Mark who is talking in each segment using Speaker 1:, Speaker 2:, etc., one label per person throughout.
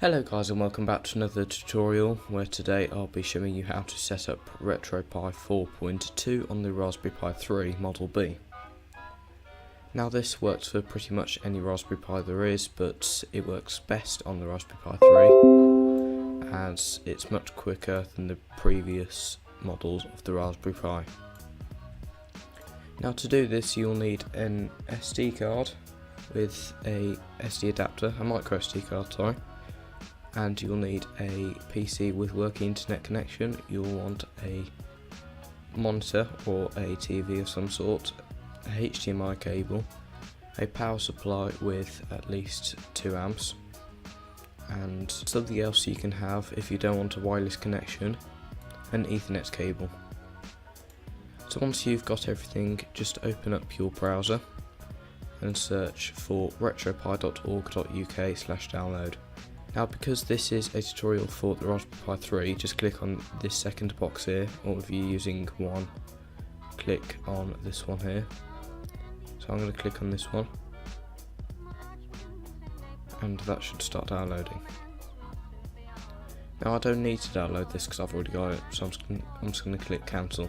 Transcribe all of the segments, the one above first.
Speaker 1: Hello guys, and welcome back to another tutorial where today I'll be showing you how to set up RETROPIE 4.2 on the Raspberry Pi 3 Model B. Now this works for pretty much any Raspberry Pi there is, but it works best on the Raspberry Pi 3 as it's much quicker than the previous models of the Raspberry Pi. Now to do this you'll need an SD card with a SD adapter, a micro SD card, sorry. And you'll need a PC with working internet connection. You'll want a monitor or a TV of some sort, a HDMI cable, a power supply with at least 2 amps, and something else you can have if you don't want a wireless connection, an Ethernet cable. So once you've got everything, just open up your browser and search for retropie.org.uk/download. Now because this is a tutorial for the Raspberry Pi 3, just click on this second box here, or if you're using one, click on this one here. So I'm going to click on this one, and that should start downloading. Now I don't need to download this because I've already got it, so I'm just going to click cancel.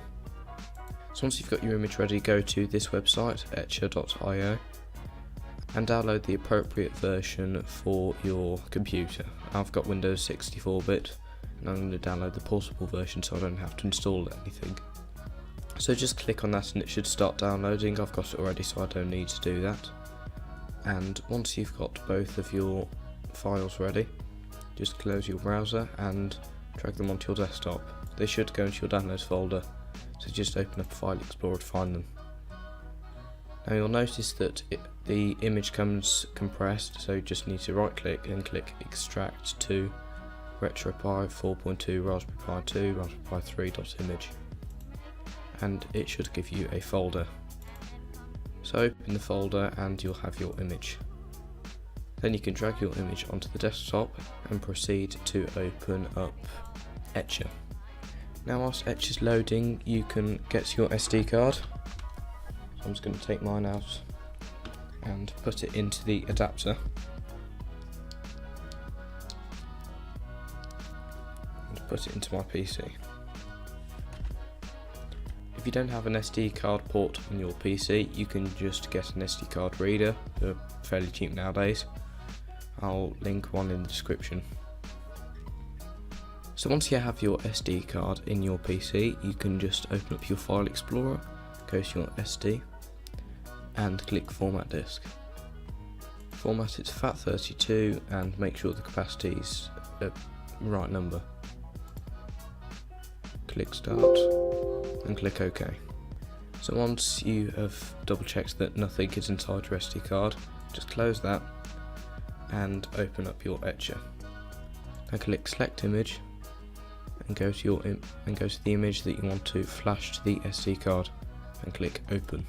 Speaker 1: So once you've got your image ready, go to this website, Etcher.io, and download the appropriate version for your computer. I've got Windows 64-bit and I'm going to download the portable version so I don't have to install anything. So just click on that and it should start downloading. I've got it already so I don't need to do that. And once you've got both of your files ready, just close your browser and drag them onto your desktop. They should go into your downloads folder, so just open up File Explorer to find them. Now you'll notice that the image comes compressed, so you just need to right click and click extract to RETROPIE 4.2 Raspberry Pi 2 Raspberry Pi 3.image, and it should give you a folder. So open the folder and you'll have your image. Then you can drag your image onto the desktop and proceed to open up Etcher. Now whilst Etcher's loading you can get your SD card. I'm just going to take mine out and put it into the adapter and put it into my PC. If you don't have an SD card port on your PC, you can just get an SD card reader. They're fairly cheap nowadays. I'll link one in the description. So once you have your SD card in your PC, you can just open up your File Explorer, go to your SD, and click Format Disk. Format it to FAT32 and make sure the capacity is the right number. Click Start and click OK. So once you have double checked that nothing is inside your SD card, just close that and open up your Etcher. Now click Select Image and go to the image that you want to flash to the SD card and click Open.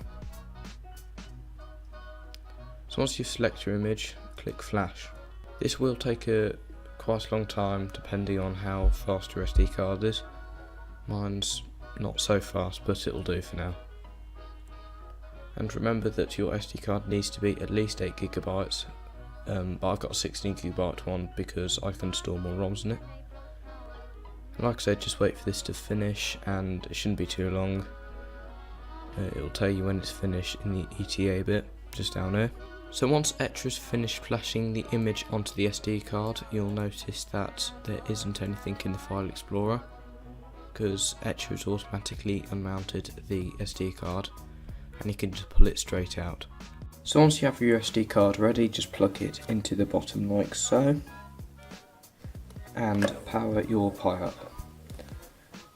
Speaker 1: So once you select your image, click Flash. This will take quite a long time depending on how fast your SD card is. Mine's not so fast, but it'll do for now. And remember that your SD card needs to be at least 8 GB, but I've got a 16 GB one because I can store more ROMs in it. And like I said, just wait for this to finish and it shouldn't be too long. It'll tell you when it's finished in the ETA bit, just down here. So once Etcher has finished flashing the image onto the SD card, you'll notice that there isn't anything in the File Explorer because Etcher has automatically unmounted the SD card and you can just pull it straight out. So once you have your SD card ready, just plug it into the bottom like so and power your Pi up.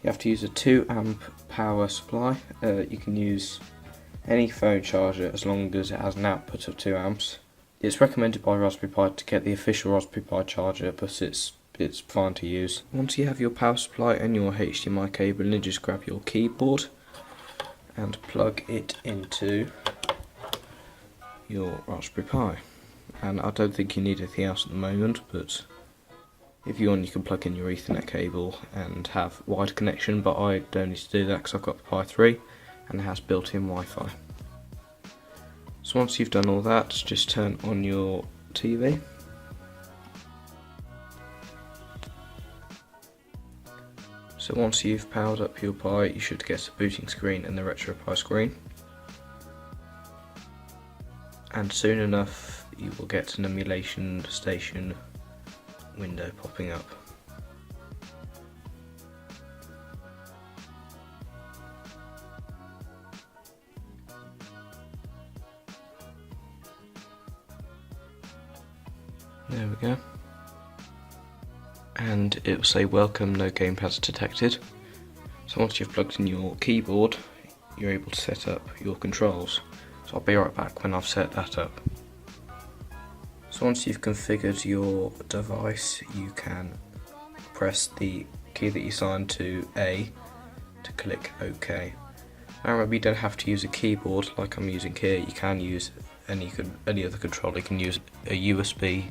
Speaker 1: You have to use a 2 amp power supply. You can use any phone charger as long as it has an output of 2 amps. It's recommended by Raspberry Pi to get the official Raspberry Pi charger, but it's fine to use. Once you have your power supply and your HDMI cable, then just grab your keyboard and plug it into your Raspberry Pi. And I don't think you need anything else at the moment, but if you want you can plug in your Ethernet cable and have wide connection, but I don't need to do that because I've got the Pi 3 and it has built-in Wi-Fi. So once you've done all that, just turn on your TV So once you've powered up your Pi, you should get a booting screen and the RetroPie screen. And soon enough you will get an emulation station window popping up. There we go. And it will say welcome, no gamepads detected. So once you've plugged in your keyboard, you're able to set up your controls. So I'll be right back when I've set that up. So once you've configured your device, you can press the key that you assigned to A to click OK. Now remember, you don't have to use a keyboard like I'm using here. You can use any other controller. You can use a USB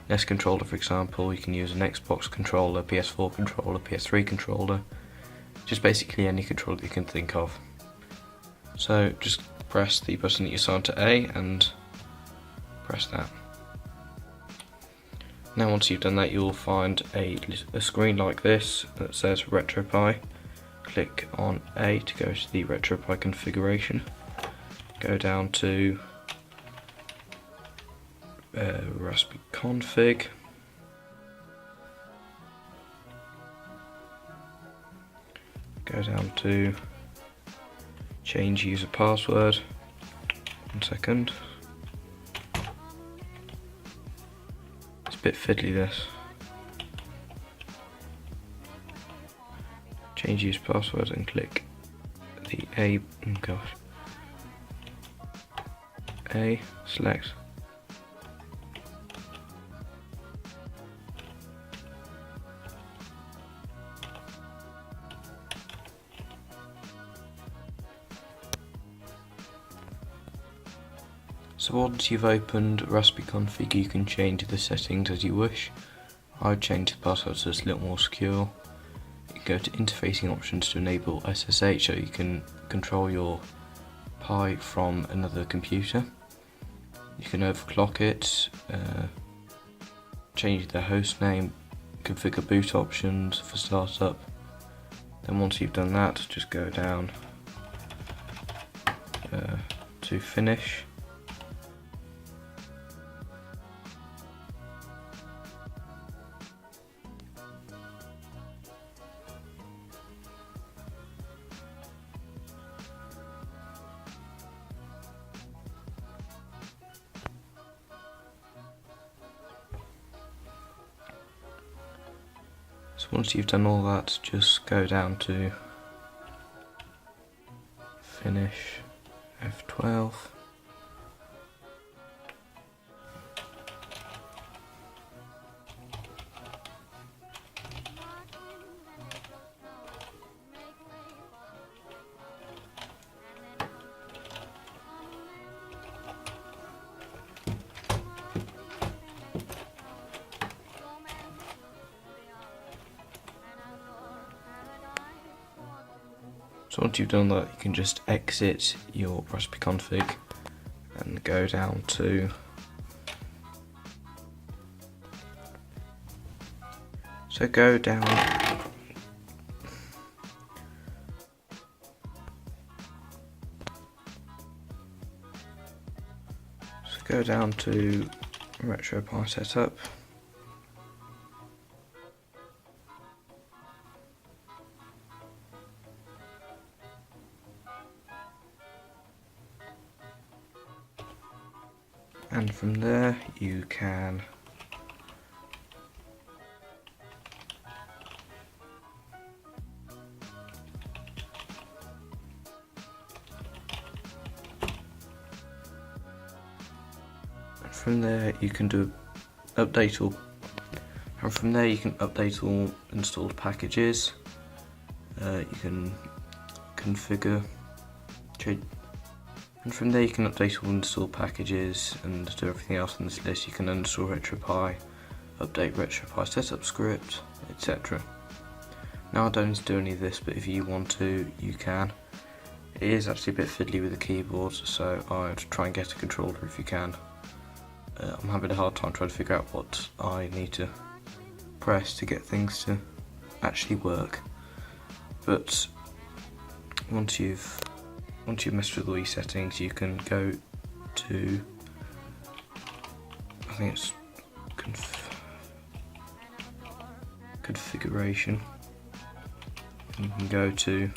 Speaker 1: NES controller, for example. You can use an Xbox controller, PS4 controller, PS3 controller, just basically any controller that you can think of. So just press the button that you assigned to A and press that. Now once you've done that, you'll find a screen like this that says RetroPie. Click on A to go to the RetroPie configuration. Go down to Raspberry config. Go down to change user password. 1 second. It's a bit fiddly, this. Change user password and click the A, select. So once you've opened Raspberry config, you can change the settings as you wish. I would change the password so it's a little more secure. You can go to interfacing options to enable SSH, so you can control your Pi from another computer. You can overclock it, change the host name, configure boot options for startup. Then once you've done that, just go down to finish. So once you've done all that, just go down to finish F12. So once you've done that, you can just exit your Raspberry config and go down to go down to RetroPie setup. And from there you can do update all, and from there you can update all installed packages. You can configure, and from there you can update all installed packages and do everything else on this list. You can uninstall RetroPie, update RetroPie setup script, etc. Now I don't need to do any of this, but if you want to, you can. It is actually a bit fiddly with the keyboard, so I'd try and get a controller if you can. I'm having a hard time trying to figure out what I need to press to get things to actually work. but once you've messed with all your settings, you can go to, I think it's configuration, and you can go to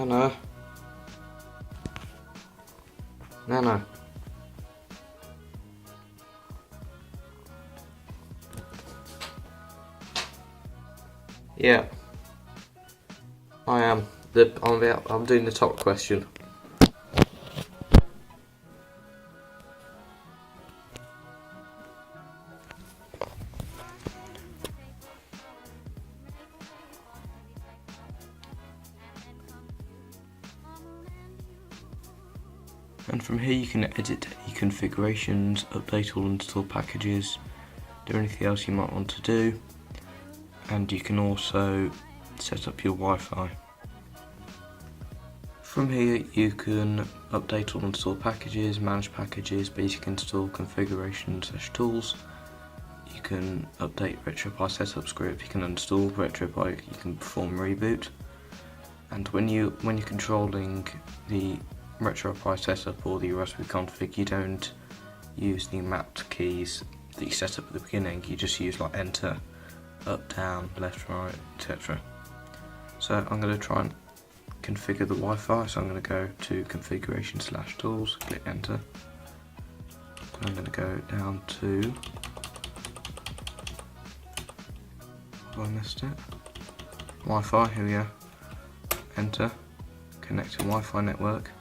Speaker 1: No. Yeah, I am. I'm doing the top question. And from here you can edit your configurations, update all installed packages, do anything else you might want to do, and you can also set up your Wi-Fi. From here you can update all installed packages, manage packages, basic install, configuration/tools. You can update RetroPie setup script, you can install RetroPie, you can perform reboot. And when you're controlling the RetroPie setup or the Raspberry config, you don't use the mapped keys that you set up at the beginning, you just use like enter, up, down, left, right, etc. So I'm going to try and configure the Wi-Fi, so I'm going to go to configuration/tools, click enter. I'm going to go down to, I missed it, Wi-Fi, here we go, enter, connect to Wi-Fi network,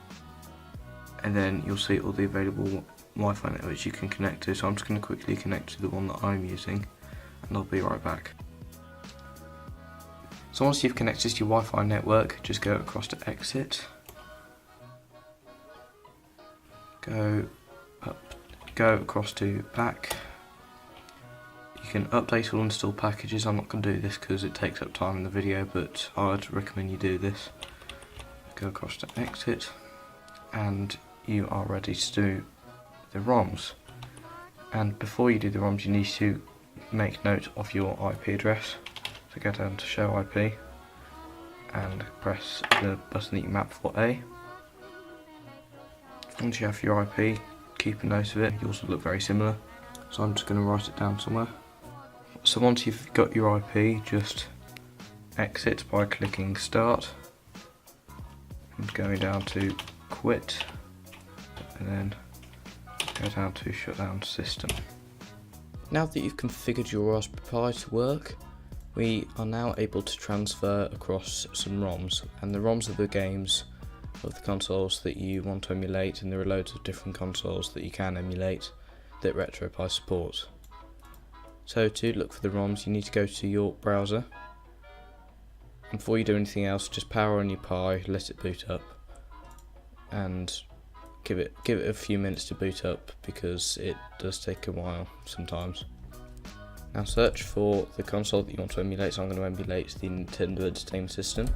Speaker 1: and then you'll see all the available Wi-Fi networks you can connect to. So I'm just going to quickly connect to the one that I'm using, and I'll be right back. So once you've connected to your Wi-Fi network, just go across to exit, go across to back. You can update all installed packages. I'm not going to do this because it takes up time in the video, but I'd recommend you do this. Go across to exit, and you are ready to do the ROMs. And before you do the ROMs, you need to make note of your IP address. So go down to show IP and press the button that you map for A. Once you have your IP, keep a note of it. Yours will look very similar, so I'm just going to write it down somewhere. So once you've got your IP, just exit by clicking start and going down to quit, and then go down to shut down system. Now that you've configured your Raspberry Pi to work, we are now able to transfer across some ROMs, and the ROMs are the games of the consoles that you want to emulate, and there are loads of different consoles that you can emulate that RetroPie supports. So to look for the ROMs, you need to go to your browser, and before you do anything else, just power on your Pi, let it boot up, and give it a few minutes to boot up because it does take a while sometimes. Now search for the console that you want to emulate, so I'm going to emulate the Nintendo Entertainment System,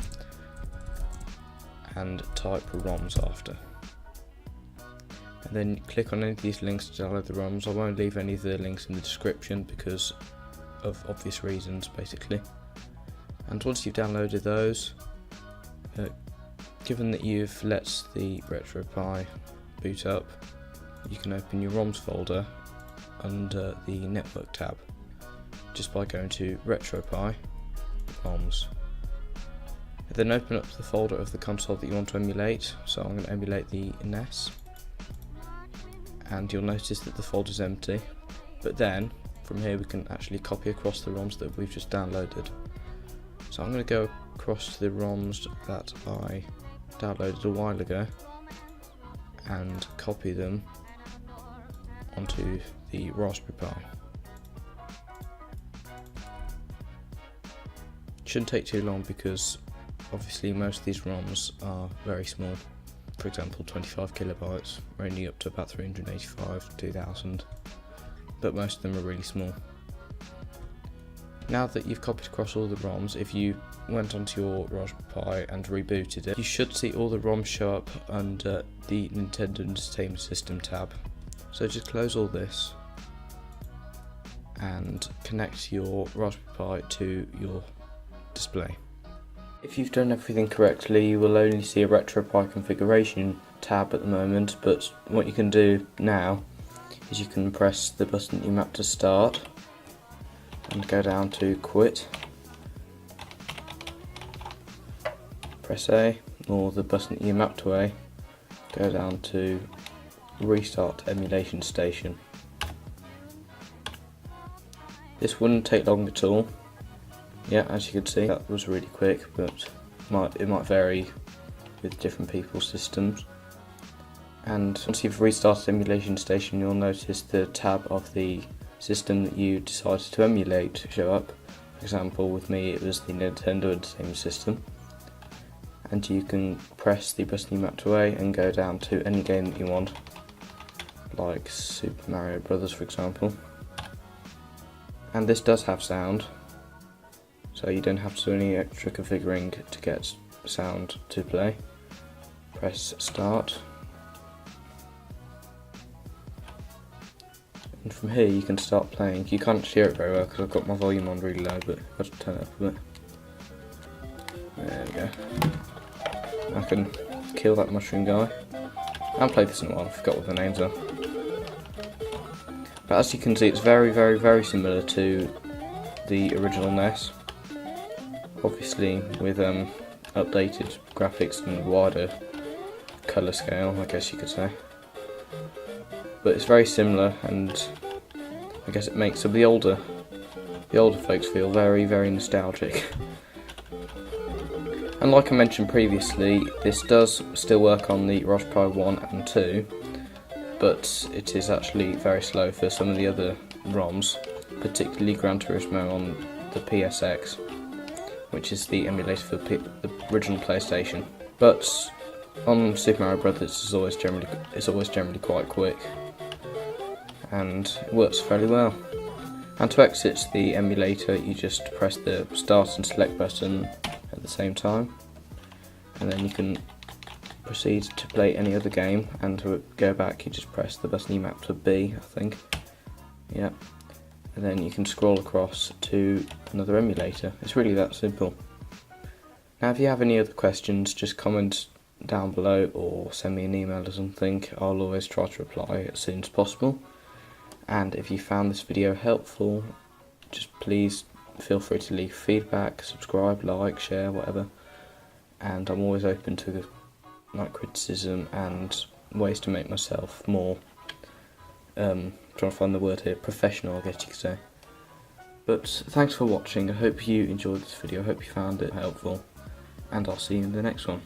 Speaker 1: and type ROMs after. And then click on any of these links to download the ROMs. I won't leave any of the links in the description because of obvious reasons basically. And once you've downloaded those, given that you've let the RetroPie boot up, you can open your ROMs folder under the network tab just by going to RetroPie ROMs. And then open up the folder of the console that you want to emulate. So I'm going to emulate the NES, and you'll notice that the folder is empty, but then from here we can actually copy across the ROMs that we've just downloaded. So I'm going to go across to the ROMs that I downloaded a while ago and copy them onto the Raspberry Pi. Shouldn't take too long because obviously most of these ROMs are very small. For example, 25 kilobytes, only up to about 385 to 2000, but most of them are really small. Now that you've copied across all the ROMs, if you went onto your Raspberry Pi and rebooted it, you should see all the ROMs show up under the Nintendo Entertainment System tab. So just close all this and connect your Raspberry Pi to your display. If you've done everything correctly, you will only see a RetroPie configuration tab at the moment, but what you can do now is you can press the button you mapped to start and go down to quit, press A, or the button you mapped to A, go down to restart emulation station. This wouldn't take long at all. Yeah, as you can see, that was really quick, but it might vary with different people's systems. And once you've restarted emulation station, you'll notice the tab of the system that you decided to emulate show up. For example, with me it was the Nintendo Entertainment System. And you can press the button you mapped away and go down to any game that you want, like Super Mario Brothers, for example. And this does have sound, so you don't have to do any extra configuring to get sound to play. Press start. And from here you can start playing. You can't hear it very well because I've got my volume on really low, but I've got to turn it up a bit. There we go. I can kill that mushroom guy. I haven't played this in a while, I forgot what the names are. But as you can see, it's very similar to the original NES. Obviously with updated graphics and wider colour scale, I guess you could say. But it's very similar, and I guess it makes the older folks feel very nostalgic. And like I mentioned previously, this does still work on the Raspberry Pi 1 and 2, but it is actually very slow for some of the other ROMs, particularly Gran Turismo on the PSX, which is the emulator for the original PlayStation. But on Super Mario Brothers, it's always generally quite quick, and it works fairly well. And to exit the emulator, you just press the start and select button at the same time, and then you can proceed to play any other game. And to go back, you just press the button you mapped to B, I think. Yeah, and then you can scroll across to another emulator. It's really that simple. Now, if you have any other questions, just comment down below or send me an email or something. I'll always try to reply as soon as possible. And if you found this video helpful, just please feel free to leave feedback, subscribe, like, share, whatever. And I'm always open to criticism and ways to make myself more, trying to find the word here, professional, I guess you could say. But thanks for watching. I hope you enjoyed this video, I hope you found it helpful, and I'll see you in the next one.